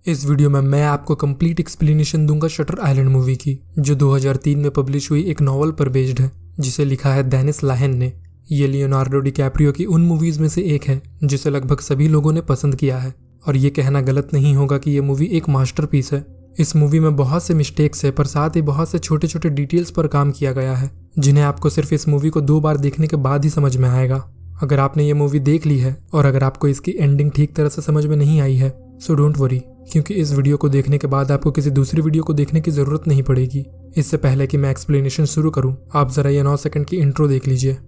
इस वीडियो में मैं आपको कंप्लीट एक्सप्लेनेशन दूंगा शटर आइलैंड मूवी की, जो 2003 में पब्लिश हुई एक नॉवल पर बेस्ड है, जिसे लिखा है डेनिस लाहेन ने। ये लियोनार्डो डिकैप्रियो की उन मूवीज में से एक है जिसे लगभग सभी लोगों ने पसंद किया है, और ये कहना गलत नहीं होगा कि ये मूवी एक मास्टरपीस है। इस मूवी में बहुत से मिस्टेक्स है, पर साथ ही बहुत से छोटे छोटे डिटेल्स पर काम किया गया है, जिन्हें आपको सिर्फ इस मूवी को 2 बार देखने के बाद ही समझ में आएगा। अगर आपने ये मूवी देख ली है और अगर आपको इसकी एंडिंग ठीक तरह से समझ में नहीं आई है, सो डोंट वरी, क्योंकि इस वीडियो को देखने के बाद आपको किसी दूसरी वीडियो को देखने की जरूरत नहीं पड़ेगी। इससे पहले कि मैं एक्सप्लेनेशन शुरू करूं, आप जरा ये 9 सेकंड की इंट्रो देख लीजिए।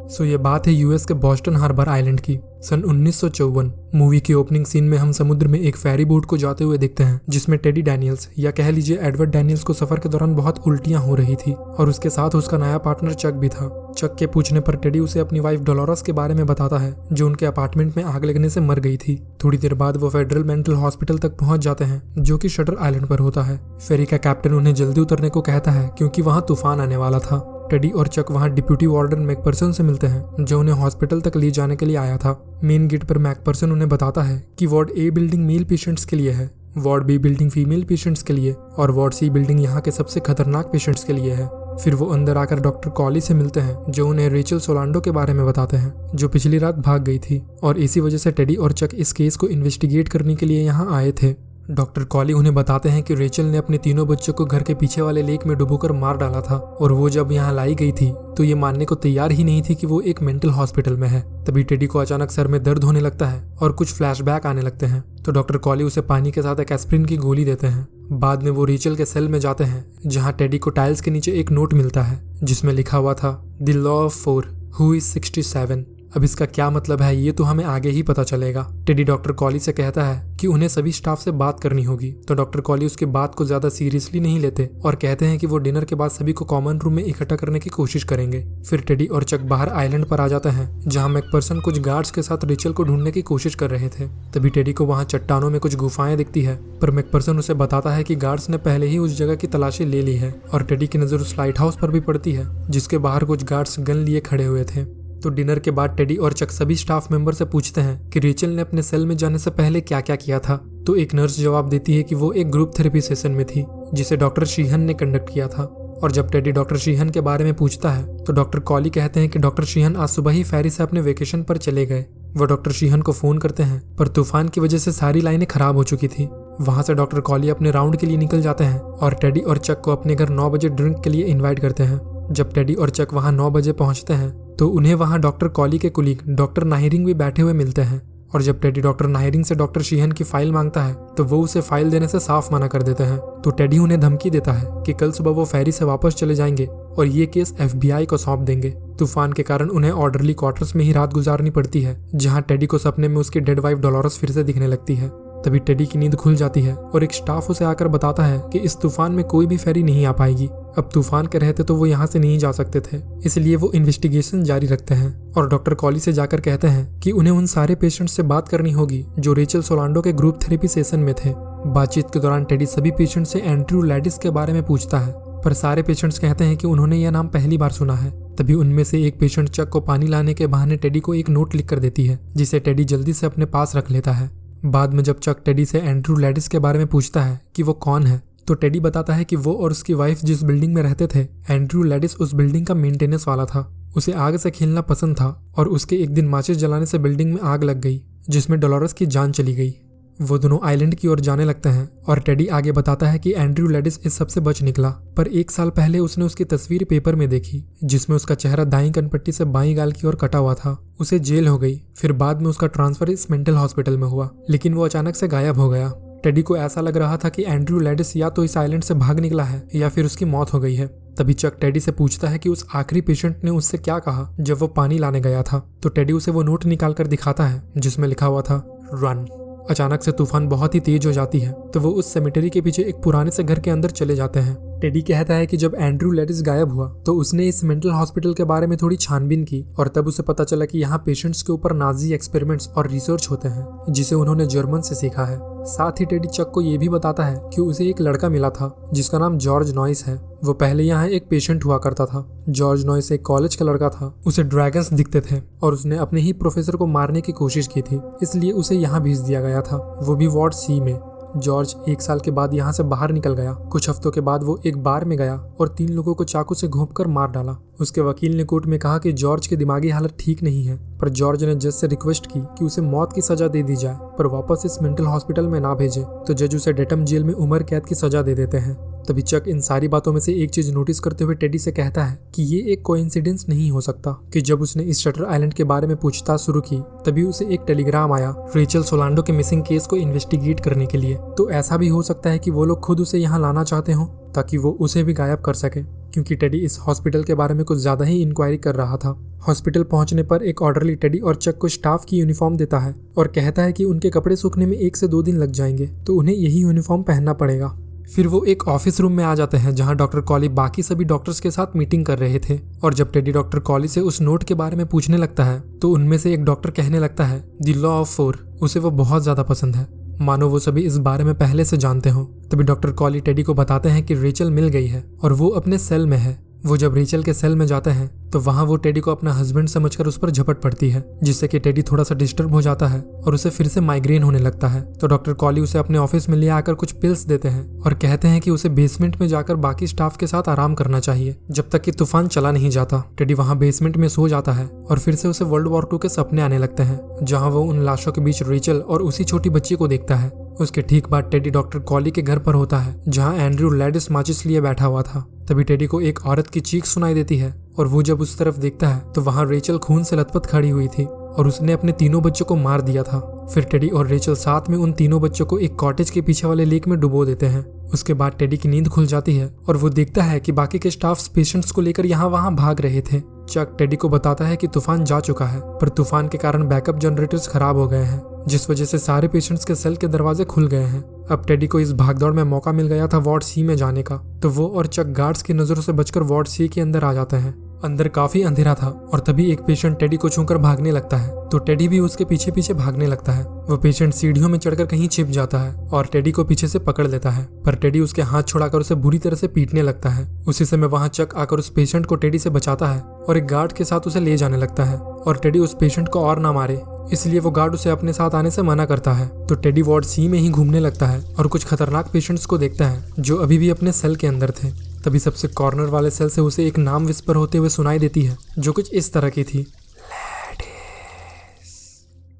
सो ये बात है यूएस के बॉस्टन हार्बर आइलैंड की, सन 1954। मूवी की ओपनिंग सीन में हम समुद्र में एक फेरी बोट को जाते हुए दिखते हैं, जिसमें टेडी डैनियल्स या कह लीजिए एडवर्ड डैनियल्स को सफर के दौरान बहुत उल्टियां हो रही थी, और उसके साथ उसका नया पार्टनर चक भी था। चक के पूछने पर टेडी उसे अपनी वाइफ डोलोरस के बारे में बताता है, जो उनके अपार्टमेंट में आग लगने से मर गई थी। थोड़ी देर बाद वो फेडरल मेंटल हॉस्पिटल तक पहुंच जाते हैं, जो कि शटर आइलैंड पर होता है। फेरी का कैप्टन उन्हें जल्दी उतरने को कहता है, क्योंकि वहां तूफान आने वाला था। टेडी और चक वहां डिप्यूटी वार्डन मैकपर्सन से मिलते हैं, जो उन्हें हॉस्पिटल तक ले जाने के लिए आया था। मेन गेट पर मैकपर्सन उन्हें बताता है कि ward A building male patients के लिए है, ward B building female patients के लिए, और वार्ड सी बिल्डिंग यहाँ के सबसे खतरनाक पेशेंट्स के लिए है। फिर वो अंदर आकर डॉक्टर कॉली से मिलते हैं, जो उन्हें रेचल सोलांडो के बारे में बताते हैं, जो पिछली रात भाग गई थी, और इसी वजह से टेडी और चक इस केस को इन्वेस्टिगेट करने के लिए यहाँ आए थे। डॉक्टर कॉली उन्हें बताते हैं कि रेचल ने अपने तीनों बच्चों को घर के पीछे वाले लेक में डुबोकर मार डाला था, और वो जब यहाँ लाई गई थी तो ये मानने को तैयार ही नहीं थी कि वो एक मेंटल हॉस्पिटल में है। तभी टेडी को अचानक सर में दर्द होने लगता है और कुछ फ्लैशबैक आने लगते हैं, तो डॉक्टर कॉली उसे पानी के साथ एक एस्प्रिन की गोली देते हैं। बाद में वो रेचल के सेल में जाते हैं, जहाँ टेडी को टाइल्स के नीचे एक नोट मिलता है, जिसमें लिखा हुआ था the law of 4 who is 67। अब इसका क्या मतलब है ये तो हमें आगे ही पता चलेगा। टेडी डॉक्टर कॉली से कहता है कि उन्हें सभी स्टाफ से बात करनी होगी, तो डॉक्टर कॉली उसकी बात को ज्यादा सीरियसली नहीं लेते और कहते हैं कि वो डिनर के बाद सभी को कॉमन रूम में इकट्ठा करने की कोशिश करेंगे। फिर टेडी और चक बाहर आइलैंड पर आ जाते हैं, जहां मैकपर्सन कुछ गार्ड्स के साथ रेचल को ढूंढने की कोशिश कर रहे थे। तभी टेडी को वहां चट्टानों में कुछ गुफाएं दिखती है, पर मैकपर्सन उसे बताता है कि गार्ड्स ने पहले ही उस जगह की तलाशी ले ली है, और टेडी की नजर उस लाइट हाउस पर भी पड़ती है, जिसके बाहर कुछ गार्ड्स गन लिए खड़े हुए थे। तो डिनर के बाद टेडी और चक सभी स्टाफ मेंबर से पूछते हैं कि रेचल ने अपने सेल में जाने से पहले क्या क्या किया था। तो एक नर्स जवाब देती है कि वो एक ग्रुप थेरेपी सेशन में थी, जिसे डॉक्टर शीहन ने कंडक्ट किया था। और जब टेडी डॉक्टर शीहन के बारे में पूछता है, तो डॉक्टर कॉली कहते हैं कि डॉक्टर शीहन आज सुबह ही फेरी से अपने वेकेशन पर चले गए। वो डॉक्टर शीहन को फोन करते हैं, पर तूफान की वजह से सारी लाइनें खराब हो चुकी थी। वहां से डॉक्टर कॉली अपने राउंड के लिए निकल जाते हैं, और टेडी और चक को अपने घर 9 बजे ड्रिंक के लिए इन्वाइट करते हैं। जब टेडी और चक वहां 9 बजे पहुंचते हैं, तो उन्हें वहां डॉक्टर कॉली के कुलीग डॉक्टर नाहिरिंग भी बैठे हुए मिलते हैं। और जब टेडी डॉक्टर नाहिरिंग से डॉक्टर शीहन की फाइल मांगता है, तो वो उसे फाइल देने से साफ मना कर देते हैं। तो टेडी उन्हें धमकी देता है कि कल सुबह वो फेरी से वापस चले जाएंगे और ये केस FBI को सौंप देंगे। तूफान के कारण उन्हें ऑर्डरली क्वार्टर्स में ही रात गुजारनी पड़ती है, जहाँ टेडी को सपने में उसकी डेड वाइफ डोलोरस फिर से दिखने लगती है। तभी टेडी की नींद खुल जाती है, और एक स्टाफ उसे आकर बताता है कि इस तूफान में कोई भी फेरी नहीं आ पाएगी। अब तूफान के रहते तो वो यहाँ से नहीं जा सकते थे, इसलिए वो इन्वेस्टिगेशन जारी रखते हैं, और डॉक्टर कॉली से जाकर कहते हैं कि उन्हें उन सारे पेशेंट्स से बात करनी होगी जो रेचल सोलांडो के ग्रुप थेरेपी सेशन में थे। बातचीत के दौरान टेडी सभी पेशेंट से एंड्रयू लैडिस के बारे में पूछता है, पर सारे पेशेंट्स कहते हैं कि उन्होंने यह नाम पहली बार सुना है। तभी उनमें से एक पेशेंट चक को पानी लाने के बहाने टेडी को एक नोट लिख कर देती है, जिसे टेडी जल्दी से अपने पास रख लेता है। बाद में जब चक टेडी से एंड्रयू लैडिस के बारे में पूछता है कि वो कौन है, तो टेडी बताता है कि वो और उसकी वाइफ जिस बिल्डिंग में रहते थे, एंड्रयू लैडिस उस बिल्डिंग का मेंटेनेंस वाला था। उसे आग से खेलना पसंद था, और उसके एक दिन माचिस जलाने से बिल्डिंग में आग लग गई, जिसमें डोलोरस की जान चली गई। वो दोनों आइलैंड की ओर जाने लगते हैं, और टेडी आगे बताता है कि एंड्रयू लैडिस इस सब से बच निकला, पर 1 साल पहले उसने उसकी तस्वीर पेपर में देखी, जिसमें उसका चेहरा दाईं कनपट्टी से बाईं गाल की ओर कटा हुआ था। उसे जेल हो गई, फिर बाद में उसका ट्रांसफर इस मेंटल हॉस्पिटल में हुआ, लेकिन वो अचानक से गायब हो गया। टेडी को ऐसा लग रहा था कि एंड्रयू लैडिस या तो इस आइलैंड से भाग निकला है, या फिर उसकी मौत हो गई है। तभी चक टेडी से पूछता है कि उस आखिरी पेशेंट ने उससे क्या कहा जब वो पानी लाने गया था। तो टेडी उसे वो नोट निकाल कर दिखाता है, जिसमें लिखा हुआ था रन। अचानक से तूफान बहुत ही तेज हो जाती है, तो वो उस सेमेटरी के पीछे एक पुराने से घर के अंदर चले जाते हैं, टेडी कहता है कि जब एंड्रयू लैडिस गायब हुआ तो उसने इस मेंटल हॉस्पिटल के बारे में थोड़ी छानबीन की और तब उसे पता चला कि यहाँ पेशेंट्स के ऊपर नाजी एक्सपेरिमेंट्स और रिसर्च होते हैं जिसे उन्होंने जर्मन से सीखा है। साथ ही टेडी चक को ये भी बताता है कि उसे एक लड़का मिला था जिसका नाम जॉर्ज नॉइस है। वो पहले यहाँ एक पेशेंट हुआ करता था। जॉर्ज नॉइस एक कॉलेज का लड़का था। उसे ड्रैगन्स दिखते थे और उसने अपने ही प्रोफेसर को मारने की कोशिश की थी, इसलिए उसे यहाँ भेज दिया गया था, वो भी वार्ड सी में। जॉर्ज 1 साल के बाद यहाँ से बाहर निकल गया। कुछ हफ्तों के बाद वो एक बार में गया और 3 लोगों को चाकू से घोंपकर मार डाला। उसके वकील ने कोर्ट में कहा कि जॉर्ज की दिमागी हालत ठीक नहीं है, पर जॉर्ज ने जज से रिक्वेस्ट की कि उसे मौत की सजा दे दी जाए पर वापस इस मेंटल हॉस्पिटल में ना भेजे, तो जज उसे डेटम जेल में उम्र कैद की सजा दे देते हैं। तभी चक इन सारी बातों में से एक चीज नोटिस करते हुए टेडी से कहता है कि ये एक कोइंसिडेंस नहीं हो सकता कि जब उसने इस शटर आइलैंड के बारे में पूछताछ शुरू की तभी उसे एक टेलीग्राम आया रेचल सोलांडो के मिसिंग केस को इन्वेस्टिगेट करने के लिए। तो ऐसा भी हो सकता है कि वो लोग खुद उसे यहाँ लाना चाहते हो ताकि वो उसे भी गायब कर सके, क्योंकि टेडी इस हॉस्पिटल के बारे में कुछ ज्यादा ही इंक्वायरी कर रहा था। हॉस्पिटल पहुंचने पर एक ऑर्डरली टेडी और चक को स्टाफ की यूनिफॉर्म देता है और कहता है कि उनके कपड़े सूखने में 1 से 2 दिन लग जाएंगे, तो उन्हें यही यूनिफॉर्म पहनना पड़ेगा। फिर वो एक ऑफिस रूम में आ जाते हैं जहां डॉक्टर कॉली बाकी सभी डॉक्टर्स के साथ मीटिंग कर रहे थे। और जब टेडी डॉक्टर कॉली से उस नोट के बारे में पूछने लगता है तो उनमें से एक डॉक्टर कहने लगता है द लॉ ऑफ 4 उसे वो बहुत ज्यादा पसंद है, मानो वो सभी इस बारे में पहले से जानते हो। तभी डॉक्टर कॉली टेडी को बताते हैं कि रेचल मिल गई है और वो अपने सेल में है। वो जब रेचल के सेल में जाते हैं तो वहां वो टेडी को अपना हस्बैंड समझकर उस पर झपट पड़ती है, जिससे कि टेडी थोड़ा सा डिस्टर्ब हो जाता है और उसे फिर से माइग्रेन होने लगता है। तो डॉक्टर कॉली उसे अपने ऑफिस में ले आकर कुछ पिल्स देते हैं और कहते हैं कि उसे बेसमेंट में जाकर बाकी स्टाफ के साथ आराम करना चाहिए जब तक कि तूफान चला नहीं जाता। टेडी वहां बेसमेंट में सो जाता है और फिर से उसे वर्ल्ड वॉर 2 के सपने आने लगते हैं, जहाँ वो उन लाशों के बीच रेचल और उसी छोटी बच्ची को देखता है। उसके ठीक बाद टेडी डॉक्टर कॉली के घर पर होता है जहाँ एंड्रयू लैडिस माचिस लिए बैठा हुआ था। तभी टेडी को एक औरत की चीख सुनाई देती है और वो जब उस तरफ देखता है तो वहाँ रेचल खून से लथपथ खड़ी हुई थी और उसने अपने 3 बच्चों को मार दिया था। फिर टेडी और रेचल साथ में उन 3 बच्चों को एक कॉटेज के पीछे वाले लेक में डुबो देते हैं। उसके बाद टेडी की नींद खुल जाती है और वो देखता है कि बाकी के स्टाफ पेशेंट्स को लेकर यहाँ वहाँ भाग रहे थे। चक टेडी को बताता है कि तूफान जा चुका है, पर तूफान के कारण बैकअप जनरेटर्स खराब हो गए हैं, जिस वजह से सारे पेशेंट्स के सेल के दरवाजे खुल गए हैं। अब टेडी को इस भागदौड़ में मौका मिल गया था वार्ड सी में जाने का, तो वो और चक गार्ड्स की नजरों से बचकर वार्ड सी के अंदर आ जाते हैं। अंदर काफी अंधेरा था और तभी एक पेशेंट टेडी को छूकर भागने लगता है, तो टेडी भी उसके पीछे पीछे भागने लगता है। वो पेशेंट सीढ़ियों में चढ़कर कहीं छिप जाता है और टेडी को पीछे से पकड़ लेता है, पर टेडी उसके हाथ छुड़ाकर उसे बुरी तरह से पीटने लगता है। उसी समय वहां चक आकर उस पेशेंट को टेडी से बचाता है और एक गार्ड के साथ उसे ले जाने लगता है। और टेडी उस पेशेंट को और ना मारे इसलिए वो गार्ड उसे अपने साथ आने से मना करता है। तो टेडी वार्ड सी में ही घूमने लगता है और कुछ खतरनाक पेशेंट्स को देखता है जो अभी भी अपने सेल के अंदर थे। तभी सबसे कॉर्नर वाले सेल से उसे एक नाम विस्पर होते हुए सुनाई देती है जो कुछ इस तरह की थी,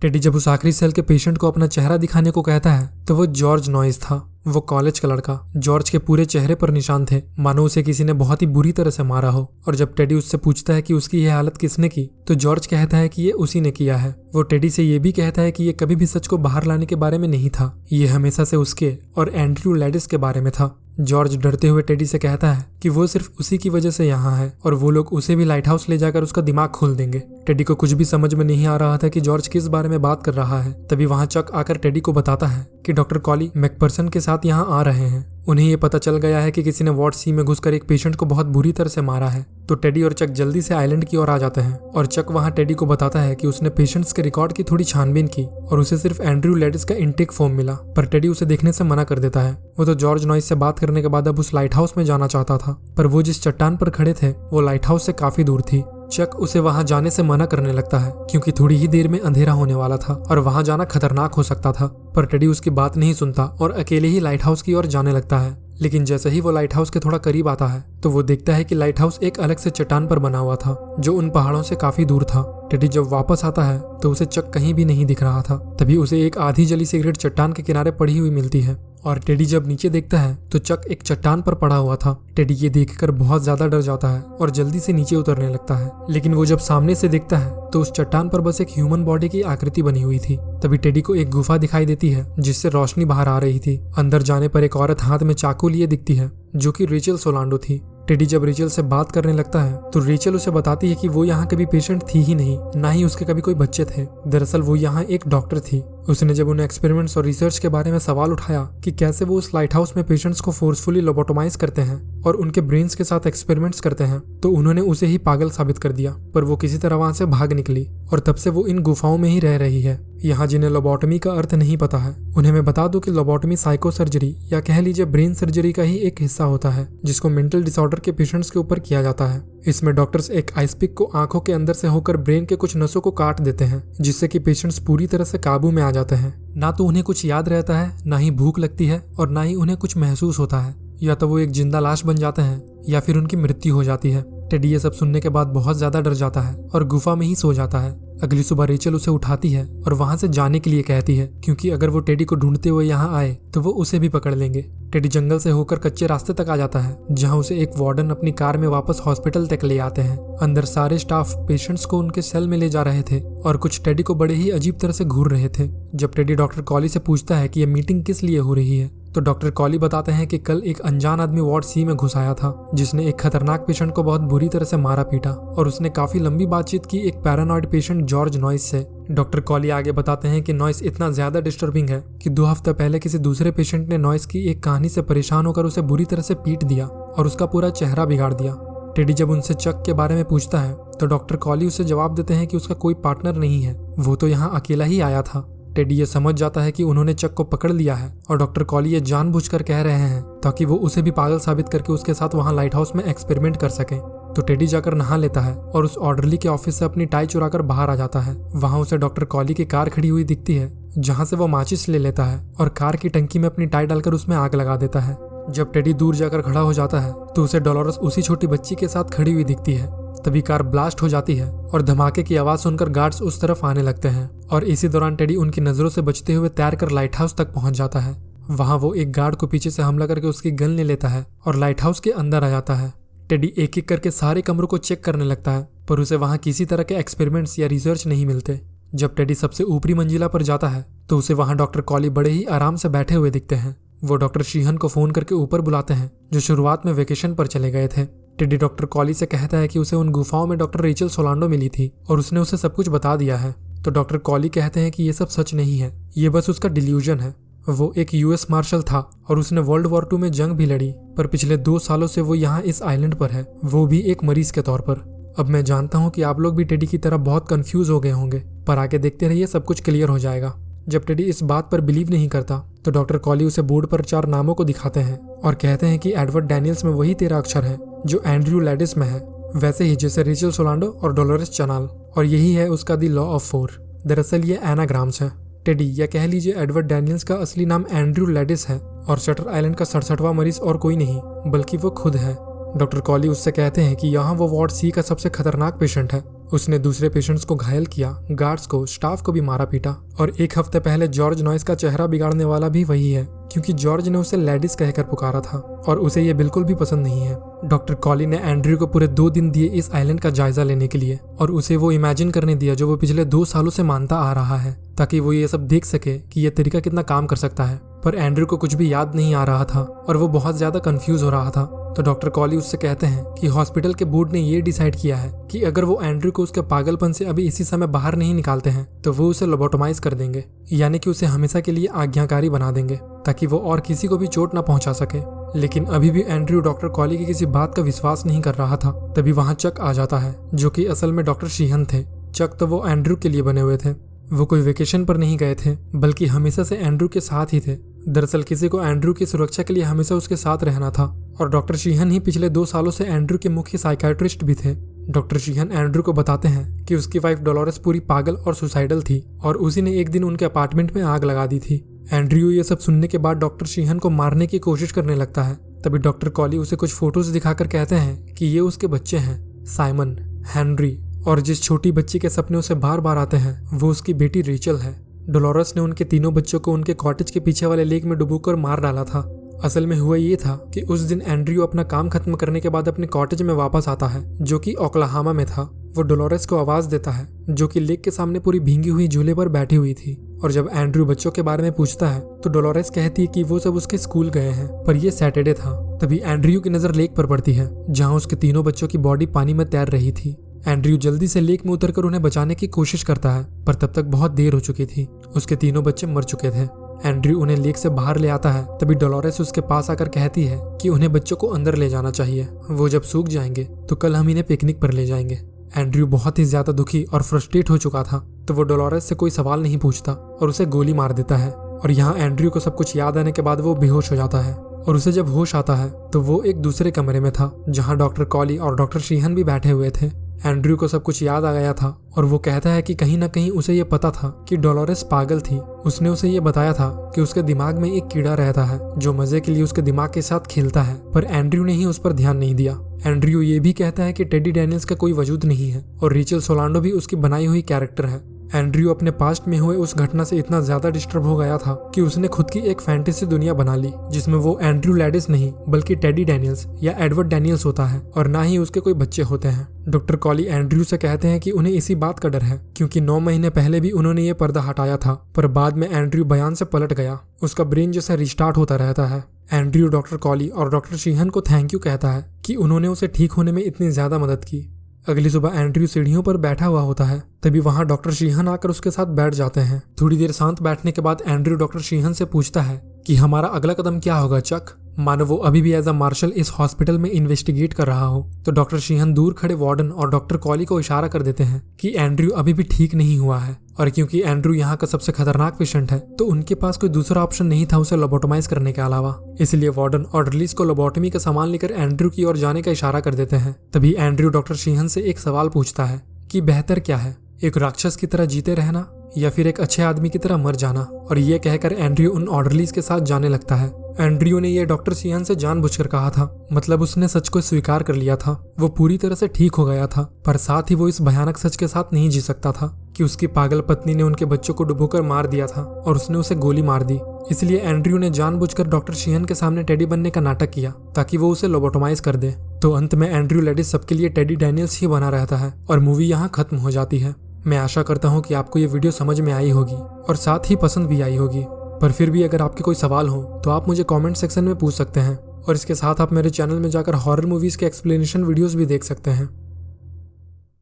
टेडी जब उस आखिरी सेल के पेशेंट को अपना चेहरा दिखाने को कहता है तो वो जॉर्ज नॉइस था। वो कॉलेज का लड़का। जॉर्ज के पूरे चेहरे पर निशान थे, मानो उसे किसी ने बहुत ही बुरी तरह से मारा हो। और जब टेडी उससे पूछता है कि उसकी यह हालत किसने की, तो जॉर्ज कहता है कि ये उसी ने किया है। वो टेडी से ये भी कहता है कि ये कभी भी सच को बाहर लाने के बारे में नहीं था, ये हमेशा से उसके और एंड्रयू लैडिस के बारे में था। जॉर्ज डरते हुए टेडी से कहता है कि वो सिर्फ उसी की वजह से यहाँ है और वो लोग उसे भी लाइट हाउस ले जाकर उसका दिमाग खोल देंगे। टेडी को कुछ भी समझ में नहीं आ रहा था कि जॉर्ज किस बारे में बात कर रहा है। तभी वहाँ चक आकर टेडी को बताता है कि डॉक्टर कॉली मैकपर्सन के साथ यहाँ आ रहे हैं। उन्हें ये पता चल गया है कि किसी ने वार्ड सी में घुसकर एक पेशेंट को बहुत बुरी तरह से मारा है। तो टेडी और चक जल्दी से आइलैंड की ओर आ जाते हैं और चक वहाँ टेडी को बताता है कि उसने पेशेंट्स के रिकॉर्ड की थोड़ी छानबीन की और उसे सिर्फ एंड्रयू लैडिस का इंटेक फॉर्म मिला, पर टेडी उसे देखने से मना कर देता है। वो तो जॉर्ज नॉइस से बात करने के बाद अब उस लाइट हाउस में जाना चाहता था, पर वो जिस चट्टान पर खड़े थे वो लाइट हाउस से काफी दूर थी। चक उसे वहां जाने से मना करने लगता है क्योंकि थोड़ी ही देर में अंधेरा होने वाला था और वहां जाना खतरनाक हो सकता था, पर टेडी उसकी बात नहीं सुनता और अकेले ही लाइट हाउस की ओर जाने लगता है। लेकिन जैसे ही वो लाइट हाउस के थोड़ा करीब आता है तो वो देखता है कि लाइट हाउस एक अलग से चट्टान पर बना हुआ था जो उन पहाड़ों से काफी दूर था। टेडी जब वापस आता है तो उसे चक कहीं भी नहीं दिख रहा था। तभी उसे एक आधी जली सिगरेट चट्टान के किनारे पड़ी हुई मिलती है और टेडी जब नीचे देखता है तो चक एक चट्टान पर पड़ा हुआ था। टेडी ये देखकर बहुत ज्यादा डर जाता है और जल्दी से नीचे उतरने लगता है, लेकिन वो जब सामने से देखता है तो उस चट्टान पर बस एक ह्यूमन बॉडी की आकृति बनी हुई थी। तभी टेडी को एक गुफा दिखाई देती है जिससे रोशनी बाहर आ रही थी। अंदर जाने पर एक औरत हाथ में चाकू लिए दिखती है जो कि रेचल सोलांडो थी। टेडी जब रेचल से बात करने लगता है तो रेचल उसे बताती है कि वो यहाँ कभी पेशेंट थी ही नहीं, ना ही उसके कभी कोई बच्चे थे। दरअसल वो यहाँ एक डॉक्टर थी। उसने जब उन एक्सपेरिमेंट्स और रिसर्च के बारे में सवाल उठाया कि कैसे वो उस लाइट हाउस में पेशेंट्स को फोर्सफुली लोबोटोमाइज करते हैं और उनके ब्रेन्स के साथ एक्सपेरिमेंट्स करते हैं, तो उन्होंने उसे ही पागल साबित कर दिया। पर वो किसी तरह वहां से भाग निकली और तब से वो इन गुफाओं में ही रह रही है। यहाँ जिन्हें लोबोटमी का अर्थ नहीं पता है, उन्हें मैं बता दूं कि लोबोटमी साइको सर्जरी या कह लीजिए ब्रेन सर्जरी का ही एक हिस्सा होता है, जिसको मेंटल डिसऑर्डर के पेशेंट्स के ऊपर किया जाता है। इसमें डॉक्टर्स एक आइसपिक को आंखों के अंदर से होकर ब्रेन के कुछ नसों को काट देते हैं, जिससे कि पेशेंट्स पूरी तरह से काबू में आ जाते हैं। ना तो उन्हें कुछ याद रहता है, ना ही भूख लगती है और ना ही उन्हें कुछ महसूस होता है। या तो वो एक जिंदा लाश बन जाते हैं या फिर उनकी मृत्यु हो जाती है। टेडी ये सब सुनने के बाद बहुत ज्यादा डर जाता है और गुफा में ही सो जाता है। अगली सुबह रेचल उसे उठाती है और वहां से जाने के लिए कहती है, क्योंकि अगर वो टेडी को ढूंढते हुए यहाँ आए तो वो उसे भी पकड़ लेंगे। टेडी जंगल से होकर कच्चे रास्ते तक आ जाता है, जहाँ उसे एक वार्डन अपनी कार में वापस हॉस्पिटल तक ले आते हैं। अंदर सारे स्टाफ पेशेंट्स को उनके सेल में ले जा रहे थे और कुछ टेडी को बड़े ही अजीब तरह से घूर रहे थे। जब टेडी डॉक्टर कॉली से पूछता है कि यह मीटिंग किस लिए हो रही है, तो डॉक्टर कॉली बताते हैं कि कल एक अनजान आदमी वार्ड सी में घुस आया था, जिसने एक खतरनाक पेशेंट को बहुत बुरी तरह से मारा पीटा और उसने काफी लंबी बातचीत की एक पैरानॉइड पेशेंट जॉर्ज नॉइस से। डॉक्टर कॉली आगे बताते हैं कि नॉइस इतना ज्यादा डिस्टर्बिंग है कि 2 हफ्ते पहले किसी दूसरे पेशेंट ने नॉइस की एक कहानी से परेशान होकर उसे बुरी तरह से पीट दिया और उसका पूरा चेहरा बिगाड़ दिया। टेडी जब उनसे चक के बारे में पूछता है तो डॉक्टर कॉली उसे जवाब देते हैं कि उसका कोई पार्टनर नहीं है, वो तो यहाँ अकेला ही आया था। टेडी ये समझ जाता है कि उन्होंने चक को पकड़ लिया है और डॉक्टर कॉली ये जानबूझकर कह रहे हैं ताकि वो उसे भी पागल साबित करके उसके साथ वहां लाइट हाउस में एक्सपेरिमेंट कर सके। तो टेडी जाकर नहा लेता है और उस ऑर्डरली के ऑफिस से अपनी टाई चुराकर बाहर आ जाता है। वहां उसे डॉक्टर कॉली की कार खड़ी हुई दिखती है, जहां से वो माचिस ले लेता है और कार की टंकी में अपनी टाई डालकर उसमें आग लगा देता है। जब टेडी दूर जाकर खड़ा हो जाता है तो उसे डोलोरस उसी छोटी बच्ची के साथ खड़ी हुई दिखती है। तभी कार ब्लास्ट हो जाती है और धमाके की आवाज सुनकर गार्ड्स उस तरफ आने लगते हैं और इसी दौरान टेडी उनकी नजरों से बचते हुए तैरकर लाइट हाउस तक पहुंच जाता है। वहां वो एक गार्ड को पीछे से हमला करके उसकी गन ले लेता है और लाइट हाउस के अंदर आ जाता है। टेडी एक एक करके सारे कमरों को चेक करने लगता है, पर उसे वहां किसी तरह के एक्सपेरिमेंट्स या रिसर्च नहीं मिलते। जब टेडी सबसे ऊपरी मंजिला पर जाता है तो उसे वहां डॉक्टर कॉली बड़े ही आराम से बैठे हुए दिखते हैं। वो डॉक्टर शीहन को फोन करके ऊपर बुलाते हैं, जो शुरुआत में वेकेशन पर चले गए थे। टेडी डॉक्टर कॉली से कहता है कि उसे उन गुफाओं में डॉक्टर रेचल सोलांडो मिली थी और उसने उसे सब कुछ बता दिया है। तो डॉक्टर कॉली कहते हैं कि ये सब सच नहीं है, ये बस उसका डिल्यूजन है। वो एक यूएस मार्शल था और उसने वर्ल्ड वॉर 2 में जंग भी लड़ी, पर पिछले 2 सालों से वो यहाँ इस आइलैंड पर है, वो भी एक मरीज के तौर पर। अब मैं जानता हूँ कि आप लोग भी टेडी की तरह बहुत कंफ्यूज हो गए होंगे, पर आगे देखते रहिए, सब कुछ क्लियर हो जाएगा। जब टेडी इस बात पर बिलीव नहीं करता तो डॉक्टर कॉली उसे बोर्ड पर 4 नामों को दिखाते हैं और कहते हैं कि एडवर्ड डैनियल्स में वही 13 अक्षर है जो एंड्रयू लैडिस में है, वैसे ही जैसे रेचल सोलांडो और डोलोरेस चनाल, और यही है उसका द लॉ ऑफ 4। दरअसल ये एनाग्राम्स है। टेडी या कह लीजिए एडवर्ड डैनियल्स का असली नाम एंड्रयू लैडिस है और शटर आइलैंड का 67वां मरीज और कोई नहीं बल्कि वो खुद है। डॉक्टर कॉली उससे कहते हैं कि यहाँ वो वार्ड सी का सबसे खतरनाक पेशेंट है। उसने दूसरे पेशेंट्स को घायल किया, गार्ड्स को, स्टाफ को भी मारा पीटा, और 1 हफ्ते पहले जॉर्ज नॉइस का चेहरा बिगाड़ने वाला भी वही है, क्योंकि जॉर्ज ने उसे लेडिस कहकर पुकारा था और उसे ये बिल्कुल भी पसंद नहीं है। डॉक्टर कॉली ने एंड्रयू को पूरे 2 दिन दिए इस आइलैंड का जायजा लेने के लिए और उसे वो इमेजिन करने दिया जो वो पिछले 2 सालों से मानता आ रहा है, ताकि वो ये सब देख सके कि ये तरीका कितना काम कर सकता है। पर एंड्रयू को कुछ भी याद नहीं आ रहा था और वो बहुत ज्यादा कंफ्यूज हो रहा था। तो डॉक्टर कॉली उससे कहते हैं कि हॉस्पिटल के बोर्ड ने ये डिसाइड किया है कि अगर वो एंड्रयू को उसके पागलपन से अभी इसी समय बाहर नहीं निकालते हैं तो वो उसे लोबोटोमाइज कर देंगे, यानी कि उसे हमेशा के लिए आज्ञाकारी बना देंगे ताकि वो और किसी को भी चोट न पहुंचा सके। लेकिन अभी भी एंड्रयू डॉक्टर कॉली की किसी बात का विश्वास नहीं कर रहा था। तभी वहां चक आ जाता है, जो कि असल में डॉक्टर शीहन थे। चक तो वो एंड्रयू के लिए बने हुए थे। वो कोई वेकेशन पर नहीं गए थे, बल्कि हमेशा से एंड्रयू के साथ ही थे। दरअसल किसी को एंड्रयू की सुरक्षा के लिए हमेशा उसके साथ रहना था और डॉक्टर शीहन ही पिछले 2 सालों से एंड्रयू के मुख्य साइकियाट्रिस्ट भी थे। डॉक्टर शीहन एंड्रयू को बताते हैं कि उसकी वाइफ डोलोरेस पूरी पागल और सुसाइडल थी और उसी ने एक दिन उनके अपार्टमेंट में आग लगा दी थी। एंड्रयू ये सब सुनने के बाद डॉक्टर शीहन को मारने की कोशिश करने लगता है। तभी डॉक्टर कॉली उसे कुछ फोटोज दिखाकर कहते हैं कि ये उसके बच्चे हैं, साइमन, हेनरी, और जिस छोटी बच्ची के सपने उसे बार बार आते हैं वो उसकी बेटी रेचल है। डोलोरेस ने उनके तीनों बच्चों को उनके कॉटेज के पीछे वाले लेक में डुबोकर मार डाला था। असल में हुआ ये था कि उस दिन एंड्रयू अपना काम खत्म करने के बाद अपने कॉटेज में वापस आता है, जो कि ओक्लाहामा में था। वो डोलोरेस को आवाज देता है, जो कि लेक के सामने पूरी भींगी हुई झूले पर बैठी हुई थी, और जब एंड्रयू बच्चों के बारे में पूछता है तो डोलोरेस कहती है कि वो सब उसके स्कूल गए हैं, पर यह सैटरडे था। तभी एंड्रयू की नजर लेक पर पड़ती है, जहाँ उसके तीनों बच्चों की बॉडी पानी में तैर रही थी। एंड्रयू जल्दी से लेक में उतरकर उन्हें बचाने की कोशिश करता है, पर तब तक बहुत देर हो चुकी थी। उसके तीनों बच्चे मर चुके थे। एंड्रयू उन्हें लेक से बाहर ले आता है, तभी डोलोरेस उसके पास आकर कहती है कि उन्हें बच्चों को अंदर ले जाना चाहिए। वो जब सूख जाएंगे तो कल हम इन्हें पिकनिक पर ले जाएंगे। एंड्रयू बहुत ही ज्यादा दुखी और फ्रस्ट्रेट हो चुका था, तो वो डोलोरेस से कोई सवाल नहीं पूछता और उसे गोली मार देता है। और यहाँ एंड्रयू को सब कुछ याद आने के बाद वो बेहोश हो जाता है, और उसे जब होश आता है तो वो एक दूसरे कमरे में था जहाँ डॉक्टर कॉली और डॉक्टर शीहन भी बैठे हुए थे। एंड्रयू को सब कुछ याद आ गया था और वो कहता है कि कहीं ना कहीं उसे ये पता था कि डोलोरेस पागल थी। उसने उसे ये बताया था कि उसके दिमाग में एक कीड़ा रहता है जो मजे के लिए उसके दिमाग के साथ खेलता है, पर एंड्रयू ने ही उस पर ध्यान नहीं दिया। एंड्रयू ये भी कहता है कि टेडी डैनियल्स का कोई वजूद नहीं है और रेचल सोलांडो भी उसकी बनाई हुई कैरेक्टर है। एंड्रयू अपने पास्ट में हुए उस घटना से इतना ज्यादा डिस्टर्ब हो गया था कि उसने खुद की एक फैंटेसी दुनिया बना ली जिसमें वो एंड्रयू लैडिस नहीं बल्कि टेडी डैनियल्स या एडवर्ड डैनियल्स होता है और ना ही उसके कोई बच्चे होते हैं। डॉक्टर कॉली एंड्रयू से कहते हैं कि उन्हें इसी बात का डर है क्योंकि 9 महीने पहले भी उन्होंने ये पर्दा हटाया था, पर बाद में एंड्रयू बयान से पलट गया। उसका ब्रेन जैसे रिस्टार्ट होता रहता है। एंड्रयू डॉक्टर कॉली और डॉक्टर शीहन को थैंक यू कहता है कि उन्होंने उसे ठीक होने में इतनी ज्यादा मदद की। अगली सुबह एंड्रयू सीढ़ियों पर बैठा हुआ होता है, तभी वहां डॉक्टर शीहन आकर उसके साथ बैठ जाते हैं। थोड़ी देर शांत बैठने के बाद एंड्रयू डॉक्टर शीहन से पूछता है कि हमारा अगला कदम क्या होगा चक। मानो वो अभी भी एज अ मार्शल इस हॉस्पिटल में इन्वेस्टिगेट कर रहा हो, तो डॉक्टर शीहन दूर खड़े वार्डन और डॉक्टर कॉली को इशारा कर देते हैं कि एंड्रयू अभी भी ठीक नहीं हुआ है, और क्योंकि एंड्रयू यहाँ का सबसे खतरनाक पेशेंट है तो उनके पास कोई दूसरा ऑप्शन नहीं था उसे लोबोटोमाइज करने के अलावा। इसलिए वार्डन और रिलीज को लोबोटमी का सामान लेकर एंड्रयू की ओर जाने का इशारा कर देते हैं। तभी एंड्रयू डॉक्टर शीहन से एक सवाल पूछता है कि बेहतर क्या है, एक राक्षस की तरह जीते रहना या फिर एक अच्छे आदमी की तरह मर जाना। और ये कहकर एंड्रयू उन ऑर्डरलीज के साथ जाने लगता है। एंड्रयू ने यह डॉक्टर शीहन से जानबूझकर कहा था, मतलब उसने सच को स्वीकार कर लिया था। वो पूरी तरह से ठीक हो गया था, पर साथ ही वो इस भयानक सच के साथ नहीं जी सकता था कि उसकी पागल पत्नी ने उनके बच्चों को डुबोकर मार दिया था और उसने उसे गोली मार दी। इसलिए एंड्रयू ने जानबूझकर डॉक्टर शीहन के सामने टेडी बनने का नाटक किया ताकि वो उसे लोबोटोमाइज कर दे। तो अंत में एंड्रयू लेडिस सबके लिए टेडी डैनियल्स ही बना रहता है और मूवी यहाँ खत्म हो जाती है। मैं आशा करता हूँ कि आपको ये वीडियो समझ में आई होगी और साथ ही पसंद भी आई होगी, पर फिर भी अगर आपके कोई सवाल हो तो आप मुझे कमेंट सेक्शन में पूछ सकते हैं। और इसके साथ आप मेरे चैनल में जाकर हॉरर मूवीज के एक्सप्लेनेशन वीडियोस भी देख सकते हैं।